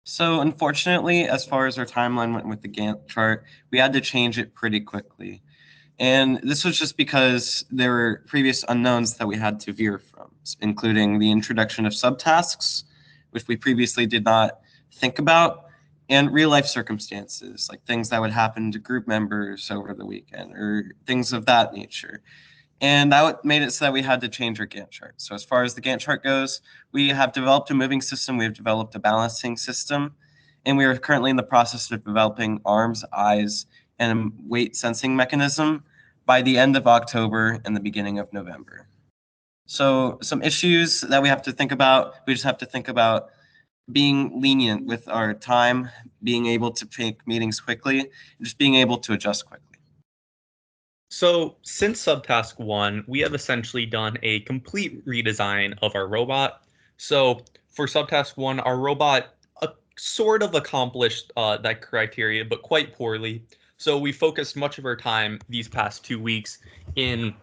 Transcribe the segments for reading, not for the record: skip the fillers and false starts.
So unfortunately, as far as our timeline went with the Gantt chart, we had to change it pretty quickly. And this was just because there were previous unknowns that we had to veer from, including the introduction of subtasks, which we previously did not think about, and real life circumstances, like things that would happen to group members over the weekend or things of that nature. And that made it so that we had to change our Gantt chart. So as far as the Gantt chart goes, we have developed a moving system, we have developed a balancing system, and we are currently in the process of developing arms, eyes, and a weight sensing mechanism by the end of October and the beginning of November. So some issues that we have to think about, we just have to think about being lenient with our time, being able to take meetings quickly, and just being able to adjust quickly. So since subtask 1, we have essentially done a complete redesign of our robot. So for subtask 1, our robot sort of accomplished that criteria, but quite poorly. So we focused much of our time these past 2 weeks in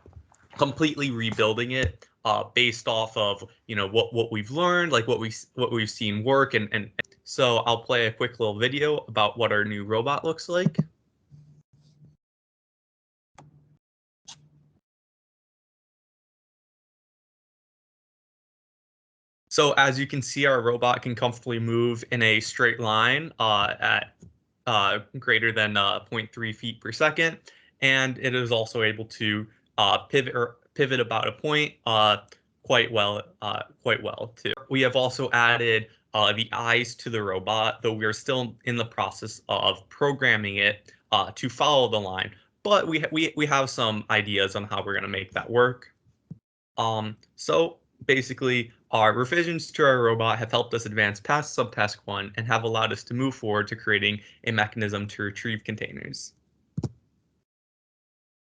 completely rebuilding it based off of what we've learned, like what we've seen work, and so I'll play a quick little video about what our new robot looks like. So as you can see, our robot can comfortably move in a straight line at greater than 0.3 feet per second, and it is also able to pivot about a point quite well too. We have also added the eyes to the robot, though we are still in the process of programming it to follow the line. But we have some ideas on how we're going to make that work. So basically, our revisions to our robot have helped us advance past subtask 1 and have allowed us to move forward to creating a mechanism to retrieve containers.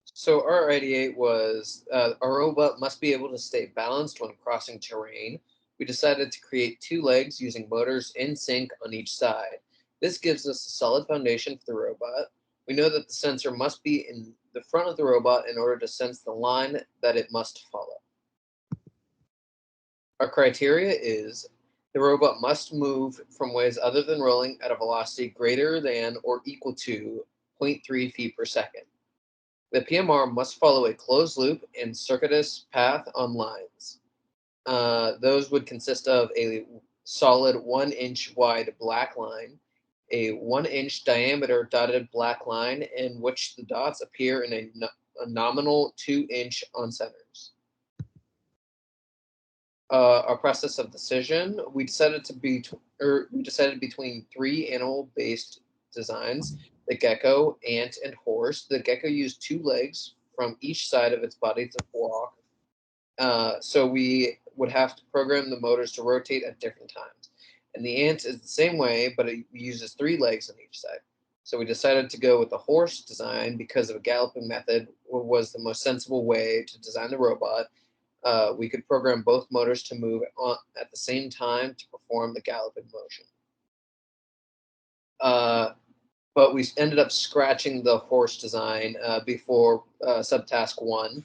So our idea was our robot must be able to stay balanced when crossing terrain. We decided to create 2 legs using motors in sync on each side. This gives us a solid foundation for the robot. We know that the sensor must be in the front of the robot in order to sense the line that it must follow. Our criteria is the robot must move from ways other than rolling at a velocity greater than or equal to 0.3 feet per second. The PMR must follow a closed loop and circuitous path on lines. Those would consist of a solid 1-inch wide black line, a 1-inch diameter dotted black line in which the dots appear in a nominal 2-inch on centers. Our process of decision, we decided between 3 animal-based designs: the gecko, ant, and horse. The gecko used 2 legs from each side of its body to walk. So we would have to program the motors to rotate at different times. And the ant is the same way, but it uses 3 legs on each side. So we decided to go with the horse design because of a galloping method was the most sensible way to design the robot. We could program both motors to move at the same time to perform the galloping motion. But we ended up scratching the horse design before subtask 1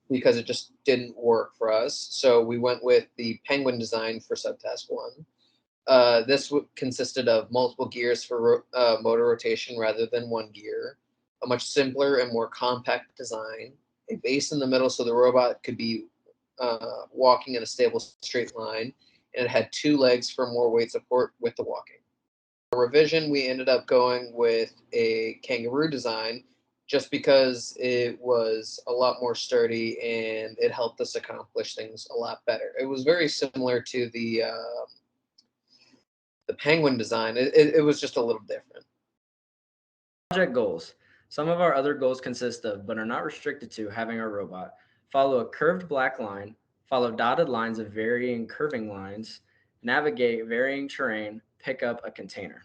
because it just didn't work for us. So we went with the penguin design for subtask 1. This consisted of multiple gears for motor rotation rather than 1 gear, a much simpler and more compact design, a base in the middle so the robot could be walking in a stable straight line, and it had 2 legs for more weight support with the walking. For revision, we ended up going with a kangaroo design just because it was a lot more sturdy and it helped us accomplish things a lot better. It was very similar to the penguin design. It was just a little different. Project goals. Some of our other goals consist of, but are not restricted to, having our robot follow a curved black line, follow dotted lines of varying curving lines, navigate varying terrain, pick up a container.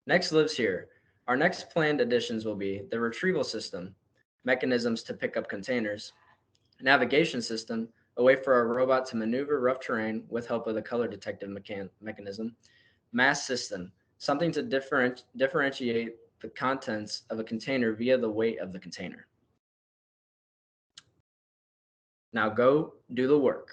Next lives here. Our next planned additions will be the retrieval system, mechanisms to pick up containers, navigation system, a way for our robot to maneuver rough terrain with help of the color detective mechanism, mass system, something to differentiate the contents of a container via the weight of the container. Now go do the work.